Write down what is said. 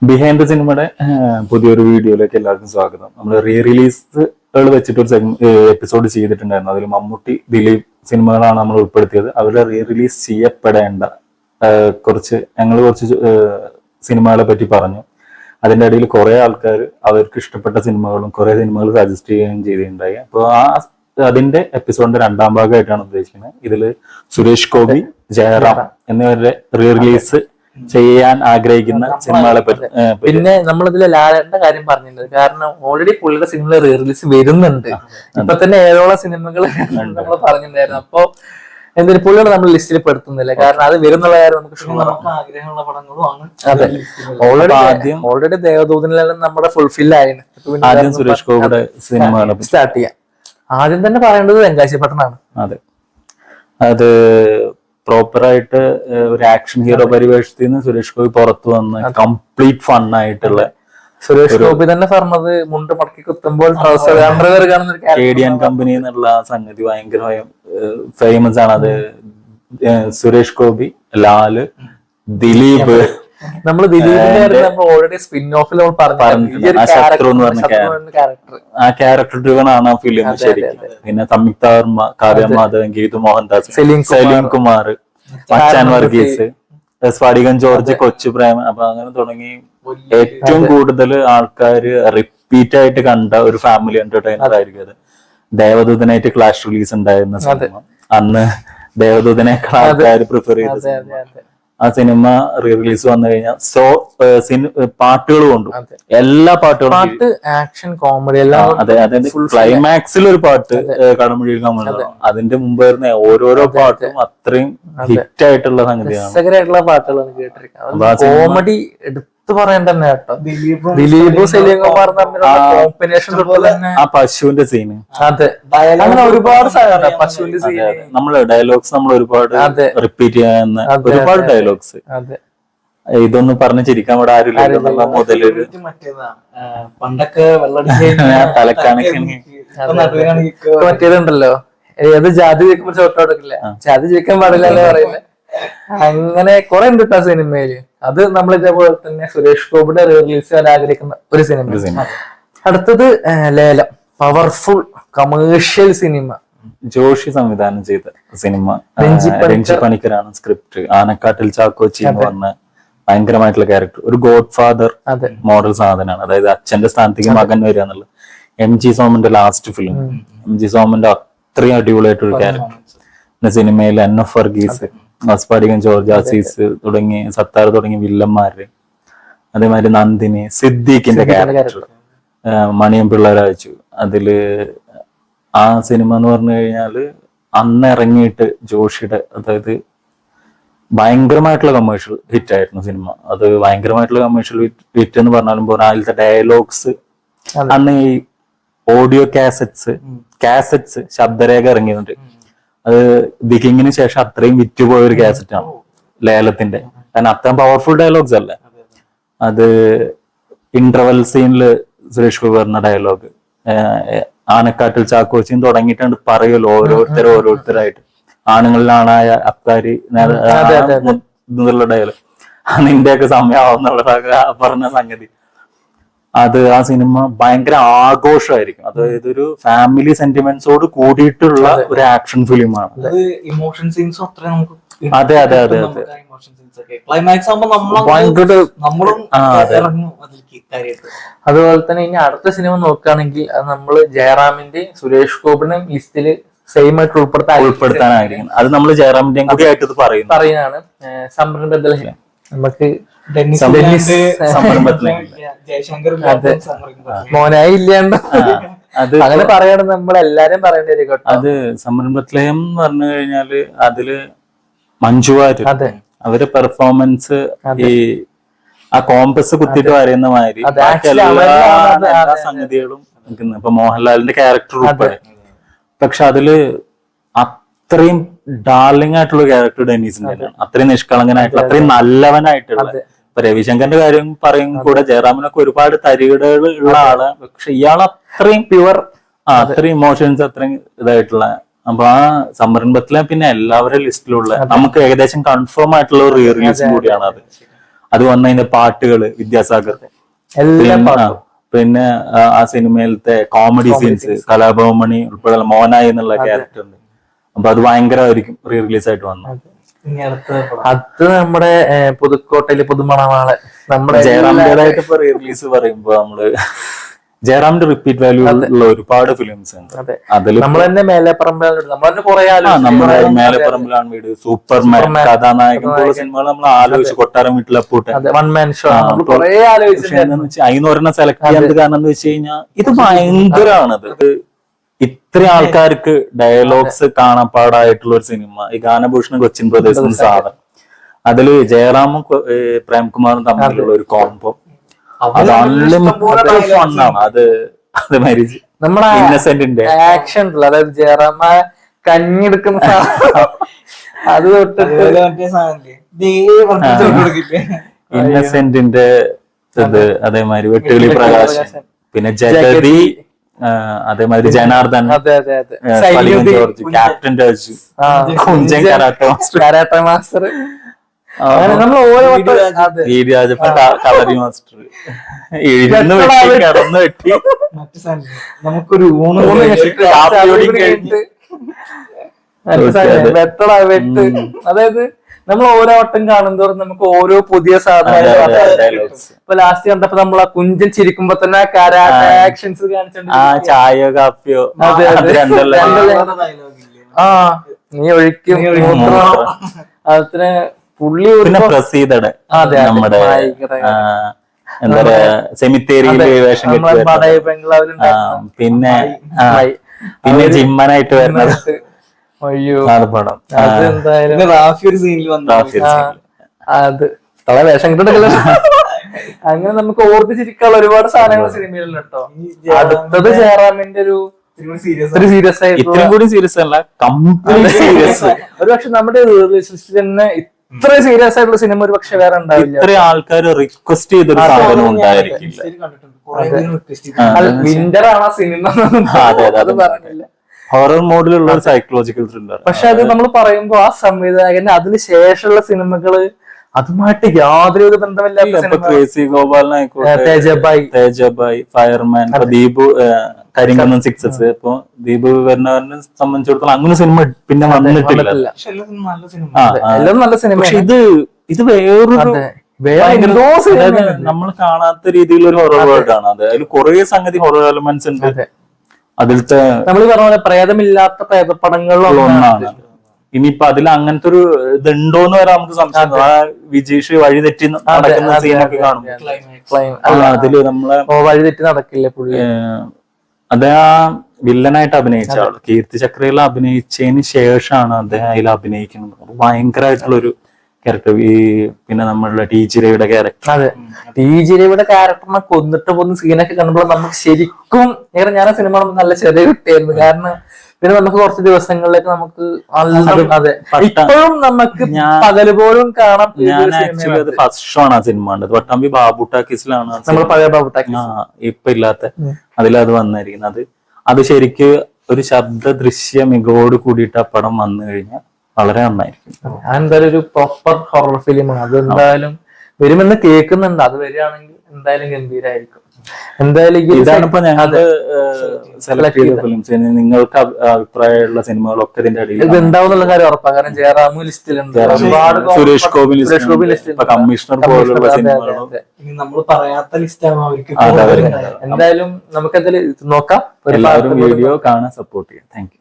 Behind the സിനിമയുടെ പുതിയൊരു വീഡിയോയിലേക്ക് എല്ലാവർക്കും സ്വാഗതം. നമ്മൾ റീ റിലീസുകൾ വെച്ചിട്ട് ഒരു എപ്പിസോഡ് ചെയ്തിട്ടുണ്ടായിരുന്നു. അതിൽ മമ്മൂട്ടി, ദിലീപ് സിനിമകളാണ് നമ്മൾ ഉൾപ്പെടുത്തിയത്. അവരുടെ റീ റിലീസ് ചെയ്യപ്പെടേണ്ട ഞങ്ങൾ കുറച്ച് സിനിമകളെ പറ്റി പറഞ്ഞു. അതിൻ്റെ ഇടയിൽ കുറെ ആൾക്കാർ അവർക്ക് ഇഷ്ടപ്പെട്ട സിനിമകളും കുറെ സിനിമകൾ സജസ്റ്റ് ചെയ്യുകയും ചെയ്തിട്ടുണ്ടായി. അപ്പോൾ അതിന്റെ എപ്പിസോഡിന്റെ രണ്ടാം ഭാഗമായിട്ടാണ് ഉദ്ദേശിക്കുന്നത്. ഇതിൽ സുരേഷ് ഗോപി, ജയറാം എന്നിവരുടെ റീ റിലീസ് ചെയ്യാൻ ആഗ്രഹിക്കുന്ന സിനിമകളെ പറ്റി. പിന്നെ നമ്മളിതിലെ ലാലേട്ടന്റെ കാര്യം പറഞ്ഞിട്ടുണ്ട്. കാരണം ഓൾറെഡി പുള്ളിയുടെ സിനിമ റീ റിലീസ് വരുന്നുണ്ട്. ഇപ്പൊ തന്നെ ഏഴോളം സിനിമകൾ നമ്മൾ പറഞ്ഞിട്ടുണ്ടായിരുന്നു. അപ്പൊ എന്തായാലും പുള്ളിയുടെ നമ്മൾ ലിസ്റ്റിൽ പെടുത്തുന്നില്ല. കാരണം അത് വരുന്നുള്ള കാര്യം നമുക്ക് ആഗ്രഹമുള്ള പടങ്ങളുമാണ്. അതെ, ഓൾറെഡി ദേവദൂതനിലെല്ലാം നമ്മുടെ ഫുൾഫിൽ ആയിരുന്നു. ആദ്യം സുരേഷ് ഗോപിയുടെ സിനിമകൾ സ്റ്റാർട്ട് ചെയ്യാം. ആദ്യം തന്നെ പറയേണ്ടത് വെങ്കാശിപട്ടണമാണ്. അതെ, അത് പ്രോപ്പറായിട്ട് ഒരു ആക്ഷൻ ഹീറോ പരിവേഷത്തിൽ നിന്ന് സുരേഷ് ഗോപി പുറത്തു വന്ന് കംപ്ലീറ്റ് ഫൺ ആയിട്ടുള്ള, സുരേഷ് ഗോപി തന്നെ പറഞ്ഞത് മുണ്ട് മടക്കി കുത്തുമ്പോൾ കേഡിയൻ കമ്പനി എന്നുള്ള സംഗതി ഭയങ്കരമായി ഫേമസ് ആണ്. അത് സുരേഷ് ഗോപി, ലാല്, ദിലീപ്, നമ്മള് ദിലീപിന്റെ ഓൾറെഡി സ്പിൻ ഓഫിൽ ആ ക്യാരക്ടർ ഡ്രിവൺ ആണ് ആ ഫിലിം ശരിക്കും. പിന്നെ സംയുക്ത വർമ്മ, കാവ്യ മാധവൻ, ഗീതു മോഹൻദാസ്, സലീം കുമാർ, മച്ചാൻ വർഗീസ്, സ്ഫടികൻ ജോർജ്, കൊച്ചു പ്രേമ. അപ്പൊ അങ്ങനെ തുടങ്ങി ഏറ്റവും കൂടുതൽ ആൾക്കാർ റിപ്പീറ്റ് ആയിട്ട് കണ്ട ഒരു ഫാമിലി എന്റർടൈനർ ആയിരിക്കും അത്. ദേവദൂതനായിട്ട് ക്ലാഷ് റിലീസ് ഉണ്ടായിരുന്ന സിനിമ. അന്ന് ദേവദൂതനേക്കാൾ ആൾക്കാർ പ്രിഫർ ചെയ്ത ആ സിനിമ റീ റിലീസ് വന്നു കഴിഞ്ഞാൽ പാട്ടുകൾ കൊണ്ടും എല്ലാ പാട്ടുകളും, പാട്ട്, ആക്ഷൻ, കോമഡി എല്ലാം. അതെ, അതായത് ക്ലൈമാക്സിൽ ഒരു പാട്ട് കടമൊഴി കമൽ, അതിന്റെ മുമ്പ് വരുന്ന ഓരോരോ പാട്ടും അത്രയും ഹിറ്റ് ആയിട്ടുള്ള സംഗതിയാണ്. പാട്ടുകളാണ് കേട്ടിരിക്കുന്നത്. കോമഡി എടുത്തു പറയേണ്ട തന്നെ കേട്ടോ. ദിലീപ്, സലീം കുമാർ തമ്മിലുള്ള കോമ്പിനേഷൻ, ആ പശുവിന്റെ സീന്, അതെ, അങ്ങനെ ഒരുപാട് സാധനം. പശുവിന്റെ സീന്, നമ്മള് ഡയലോഗ്സ് നമ്മൾ ഒരുപാട് റിപ്പീറ്റ് ചെയ്യാവുന്ന ഒരുപാട് ഡയലോഗ്സ്. ഇതൊന്നും പറഞ്ഞ് ചിരിക്കാൻ ഇവിടെ ആരുമില്ല. മുതലൊരു പണ്ടൊക്കെ തലക്കണക്കിന് മറ്റേതുണ്ടല്ലോ, ഏത് ജാതി ജയിക്കുമ്പോൾ ചോട്ടോടക്കില്ല, ജാതി ജയിക്കാൻ പാടില്ലല്ലേ പറയുന്നത്. അങ്ങനെ കുറെ ഉണ്ട് കേട്ടോ സിനിമയില്. അത് നമ്മൾ ഇതേപോലെ തന്നെ സുരേഷ് ഗോപിയുടെ റിലീസ് ചെയ്യാൻ ആഗ്രഹിക്കുന്ന ഒരു സിനിമ. അടുത്തത് ലേലം, പവർഫുൾ കമേഴ്ഷ്യൽ സിനിമ. ജോഷി സംവിധാനം ചെയ്ത സിനിമ. രഞ്ജി പണിക്കരാണ് സ്ക്രിപ്റ്റ്. ആനക്കാട്ടിൽ ചാക്കോച്ചി എന്ന് പറഞ്ഞ ഭയങ്കരമായിട്ടുള്ള ക്യാരക്ടർ, ഒരു ഗോഡ് ഫാദർ മോഡൽ സാധനമാണ്. അതായത് അച്ഛന്റെ സ്ഥാനത്തേക്ക് മകൻ വരിക എന്നുള്ളത്. MG സോമന്റെ ലാസ്റ്റ് ഫിലിം. MG സോമന്റെ അത്രയും അടിപൊളിയായിട്ടൊരു ക്യാരക്ടർ. പിന്നെ സിനിമയിൽ NF വർഗീസ്, സ്ഫടികൻ ജോർജ്, അസീസ് തുടങ്ങി സത്താർ തുടങ്ങിയ വില്ലന്മാര്, അതേമാതിരി നന്ദിനി, സിദ്ദീഖിന്റെ ക്യാരക്ടർ, മണിയം പിള്ളരാജു. അതില് ആ സിനിമ എന്ന് പറഞ്ഞു കഴിഞ്ഞാല് അന്ന് ഇറങ്ങിയിട്ട് ജോഷിയുടെ, അതായത് ഭയങ്കരമായിട്ടുള്ള കമേഴ്ഷ്യൽ ഹിറ്റ് ആയിരുന്നു സിനിമ. അത് ഭയങ്കരമായിട്ടുള്ള കമേഴ്ഷ്യൽ ഹിറ്റ് എന്ന് പറഞ്ഞാലും പോലെ അതിലത്തെ ഡയലോഗ്സ്, അന്ന് ഈ ഓഡിയോ കാസറ്റ്സ് ശബ്ദരേഖ ഇറങ്ങിയിട്ടുണ്ട്. അത് ദി കിങ്ങിന് ശേഷം അത്രയും വിറ്റുപോയ ഒരു കാസറ്റ് ആണ് ലേലത്തിന്റെ. കാരണം അത്രയും പവർഫുൾ ഡയലോഗ്സ് അല്ലേ. അത് ഇന്റർവെൽ സീനില് സുരേഷ് ഗോപി പറഞ്ഞ ഡയലോഗ്, ആനക്കാട്ടിൽ ചാക്കോച്ചിയും തുടങ്ങിയിട്ടുണ്ട് പറയുമല്ലോ ഓരോരുത്തരായിട്ട്. ആണുങ്ങളിലാണായ അബ്കാരി എന്നുള്ള ഡയലോഗ്, നിന്റെയൊക്കെ സമയമാവുന്നുള്ള പറഞ്ഞ സംഗതി. അത് ആ സിനിമ ഭയങ്കര ആഘോഷമായിരിക്കും. അതായത് ഒരു ഫാമിലി സെന്റിമെന്റ്സോട് കൂടിയിട്ടുള്ള ഒരു ആക്ഷൻ ഫിലിമാണ്. ഇമോഷൻ സീൻസും അത്ര നമുക്ക്. അതെ അതെ അതെ അതെ, ക്ലൈമാക്സ് അതുപോലെ തന്നെ ഇനി അടുത്ത സിനിമ നോക്കുകയാണെങ്കിൽ അത് നമ്മള് ജയറാമിന്റെ സുരേഷ് ഗോപിയുടെ ലിസ്റ്റില് സെയിം ആയിട്ട് ഉൾപ്പെടുത്താനായിരിക്കും. അത് നമ്മൾ ജയറാമിന്റെയും കൂടി ആയിട്ട് പറയുന്നതാണ്. സംരംഭ നമുക്ക് മോനായി ഇല്ലാണ്ട് അങ്ങനെ പറയണം. നമ്മളെല്ലാരും പറയേണ്ടി. അത് സംരംഭത്തിലയം എന്ന് പറഞ്ഞു കഴിഞ്ഞാല് അതില് മഞ്ജു വാര്യർ, അവരുടെ പെർഫോമൻസ് ഈ ആ കോമ്പസ് കുത്തിയിട്ട് വരയുന്ന മാതിരി എല്ലാ സംഗതികളും നിൽക്കുന്നത്. ഇപ്പൊ മോഹൻലാലിന്റെ ക്യാരക്ടർ ഉൾപ്പെടെ. പക്ഷെ അതില് അത്രയും ഡാർലിംഗ് ആയിട്ടുള്ള ക്യാരക്ടർ ഡെന്നീസിന്റെ, അത്രയും നിഷ്കളങ്കനായിട്ടുള്ള, അത്രയും നല്ലവനായിട്ടുള്ള. ഇപ്പൊ രവിശങ്കറിന്റെ കാര്യം പറയും കൂടെ, ജയറാമിനൊക്കെ ഒരുപാട് തരികിടകൾ ഉള്ള ആളാണ്. പക്ഷെ ഇയാൾ അത്രയും പ്യുവർ, അത്രയും ഇമോഷൻസ് അത്രയും ഇതായിട്ടുള്ള. അപ്പൊ ആ സംരംഭത്തിലെ പിന്നെ എല്ലാവരുടെ ലിസ്റ്റിലുള്ള നമുക്ക് ഏകദേശം കൺഫേം ആയിട്ടുള്ള ഒരു റിലീസും കൂടിയാണ് അത്. അത് വന്നതിന്റെ പാട്ടുകള് വിദ്യാസാഗർ എല്ലാ പിന്നെ ആ സിനിമയിലത്തെ കോമഡി സീൻസ് കലാഭവമണി ഉൾപ്പെടെ മോനായി എന്നുള്ള ക്യാരക്ടർ ഉണ്ട്. അപ്പൊ അത് ഭയങ്കരമായിരിക്കും റീ റിലീസ് ആയിട്ട് വന്നത്. അത് നമ്മുടെ പുതുക്കോട്ടയില് പുതുമണവാള് നമ്മുടെ ജയറാമിന്റേതായിട്ട് ഇപ്പൊ റീ റിലീസ് പറയുമ്പോ നമ്മള് ജയറാമിന്റെ റിപ്പീറ്റ് വാല്യൂ ഉള്ള ഒരുപാട് ഫിലിംസ് ഉണ്ട്. അതിൽ നമ്മൾ തന്നെ നമ്മുടെ മേലെപ്പറമ്പിലാണ് വീട്, സൂപ്പർമാൻ, കഥാനായകൻ പോലുള്ള സിനിമകൾ നമ്മൾ ആലോചിച്ച്, കൊട്ടാരം വീട്ടിലപ്പൂട്ടൻ, അതിന് ഒരെണ്ണം സെലക്ട് ചെയ്യാൻ കാരണം എന്ന് വെച്ച് കഴിഞ്ഞാൽ ഇത് ഭയങ്കരമാണത്. ഇത്ര ആൾക്കാർക്ക് ഡയലോഗ്സ് കാണാപ്പാടായിട്ടുള്ള ഒരു സിനിമ, ഈ ഗാനഭൂഷണ കൊച്ചിൻ പ്രദേശം സാധനം, അതില് ജയറാമും പ്രേംകുമാറും തമ്മിലുള്ള ഒരു കോംബോ അത് അൺലിമിറ്റഡ് ഫണ്ണാണ്. അത് അതേമാതിരി നമ്മുടെ ഇന്നസെന്റിന്റെ ആക്ഷൻ ഉണ്ടല്ലോ, അതായത് ജയറാമ കഞ്ഞെടുക്കുന്ന അത് തൊട്ടിട്ട് ഇന്നസെന്റിന്റെ ഇത്, അതേമാതിരി വെട്ടുകിളി പ്രകാശൻ, പിന്നെ ജഗതി, അതേമാതിരി Janardhan, George, captain Raju, Kunchan karate master, നമ്മൾ ഓരോ കളരി മാസ്റ്റർ കടന്നു വെട്ടി നമുക്കൊരു വെട്ടടാ വെട്ട്. അതായത് നമ്മൾ ഓരോ വട്ടം കാണുന്നതോറും നമുക്ക് ഓരോ പുതിയ സാധനങ്ങൾ. ഇപ്പൊ ലാസ്റ്റ് കണ്ടപ്പോ നമ്മൾ ആ കുഞ്ചൻ ചിരിക്കുമ്പോ തന്നെ കരാട്ടെ ആക്ഷൻസ് കാണിച്ചിട്ടുണ്ട്. ചായയോ കാപ്പിയോ നീ ഒഴിക്കും അതിന് പുള്ളി. പിന്നെ പ്രസീതയുടെ നമ്മുടെ എന്താ പറയാ സെമിത്തേരിയില് വേഷം കെട്ടി, പിന്നെ പിന്നെ ജിമ്മനായിട്ട് വരുന്നത് പടം. റാഫി ഒരു സീനിൽ വന്നു, അത് തള വേഷം കിട്ടണ്ടല്ലോ. അങ്ങനെ നമുക്ക് ഓർത്തിച്ചിരിക്കാനുള്ള ഒരുപാട് സാധനങ്ങൾ സിനിമയിലുണ്ട് കേട്ടോ. അടുത്തത് ജയറാമിന്റെ ഒരു സീരിയസ് ആയിട്ട്, ഇത്രയും കൂടി സീരിയസ് അല്ല, കംപ്ലീറ്റ് സീരിയസ്. ഒരു പക്ഷെ നമ്മുടെ ലിസ്റ്റിൽ തന്നെ ഇത്ര സീരിയസ് ആയിട്ടുള്ള സിനിമ ഒരു പക്ഷെ വേറെ ഉണ്ടാവില്ല. ഇത്ര ആൾക്കാർ റിക്വസ്റ്റ് ചെയ്തൊരു സാധനം ഉണ്ടായിരിക്കില്ല. വിന്റർ ആണ് ആ സിനിമ, അത് പറഞ്ഞില്ല. ഹൊറർ മോഡിലുള്ള ഒരു സൈക്കോളജിക്കൽ ത്രില്ലർ. പക്ഷെ അത് നമ്മൾ പറയുമ്പോ ആ സംവിധായകന് അതിന് ശേഷമുള്ള സിനിമകള് അതുമായിട്ട് യാതൊരു ബന്ധമില്ലാത്ത ക്രേസി ഗോപാലനായിക്കോട്ടെ, തേജബായ്, ഫയർമാൻ, ദീപു, കരിങ്കണ്ണൻ, സിക്സസ്. ഇപ്പൊ ദീപു വരുന്നവരെ സംബന്ധിച്ചിടത്തോളം അങ്ങനെ സിനിമ പിന്നെ വന്നിട്ടില്ല. എല്ലാം നല്ല സിനിമ. പക്ഷെ ഇത് വേറൊരു നമ്മൾ കാണാത്ത രീതിയിലൊരു ഹൊറർ വേൾഡ് ആണ്. അത് അതിൽ കുറെ സംഗതി ഹൊറർ എലമെന്റ്സ് ഉണ്ട്. അതിലത്തെ നമ്മൾ പറഞ്ഞ പോലെ പ്രേതമില്ലാത്ത പ്രേതപ്പടങ്ങളിലൊന്നാണ്. ഇനിയിപ്പൊ അതിൽ അങ്ങനത്തെ ഒരു ഇതുണ്ടോന്ന് വരെ നമുക്ക് സംശയം. ആ വിജീഷ് വഴി തെറ്റി നടക്കുന്ന സീനൊക്കെ കാണും. അതില് നമ്മളെ വഴി തെറ്റി നടക്കില്ല പുള്ളി. അത് ആ വില്ലനായിട്ട് അഭിനയിച്ച ആള് കീർത്തി ചക്രയിൽ അഭിനയിച്ചതിന് ശേഷമാണ് അദ്ദേഹം അതിൽ അഭിനയിക്കുന്നത്. ഭയങ്കരമായിട്ടുള്ള ഒരു ക്യാരക്ടർ. ഈ പിന്നെ നമ്മളുടെ ടീച്ചറയുടെ ക്യാരക്ടർ, അതെ ടീച്ചറയുടെ ക്യാരക്ടറിനെ കൊന്നിട്ട് പോകുന്ന സീനൊക്കെ കാണുമ്പോൾ നമുക്ക് ശരിക്കും ഞാൻ ആ സിനിമ നല്ല ചെറിയ കുട്ടിയായിരുന്നു. കാരണം പിന്നെ നമുക്ക് കുറച്ച് ദിവസങ്ങളിലേക്ക് നമുക്ക് അതെ ഇപ്പോഴും നമുക്ക് പകല് പോലും കാണാം. ഞാൻ ആക്ച്വലി അത് ഫസ്റ്റ് ഷോ ആണ് ആ സിനിമ കണ്ടത്. പട്ടാമ്പി ബാബു ടാക്കീസിലാണ് നമ്മൾ പഴയ ബാബു ടാക്കീസ്, ഇപ്പൊ ഇല്ലാത്ത അതിലത് വന്നിരിക്കുന്നത്. അത് ശരിക്ക് ഒരു ശബ്ദ ദൃശ്യ മികവോട് കൂടിയിട്ട് ആ പടം വന്നു കഴിഞ്ഞാൽ വളരെ നന്നായിരിക്കും. എന്തായാലും ഒരു പ്രോപ്പർ ഹൊറർ ഫിലിമാണ്. അത് എന്തായാലും വരുമെന്ന് കേൾക്കുന്നുണ്ട്. അത് വരികയാണെങ്കിൽ എന്തായാലും ഗംഭീരായിരിക്കും. എന്തായാലും ഇതാണ് ഇപ്പൊ ഞങ്ങള് സെലക്ട് ചെയ്ത ഫിലിംസ്. നിങ്ങൾക്ക് അഭിപ്രായമുള്ള സിനിമകളൊക്കെ ഇതിന്റെ അടിയിൽ ഇത് ഉണ്ടാവുന്നുള്ള കാര്യം ഉറപ്പാണ്. കാരണം ജയറാമു ലിസ്റ്റിലുണ്ട്, സുരേഷ് ഗോപി ലിസ്റ്റ്, കമ്മീഷണർ പോലുള്ള സിനിമകളും നമ്മൾ പറയാത്ത ലിസ്റ്റാണ് അവർക്ക്. എന്തായാലും നമുക്ക് എന്തായാലും നോക്കാം. എല്ലാവരും വീഡിയോ കാണാൻ സപ്പോർട്ട് ചെയ്യാം. Thank you.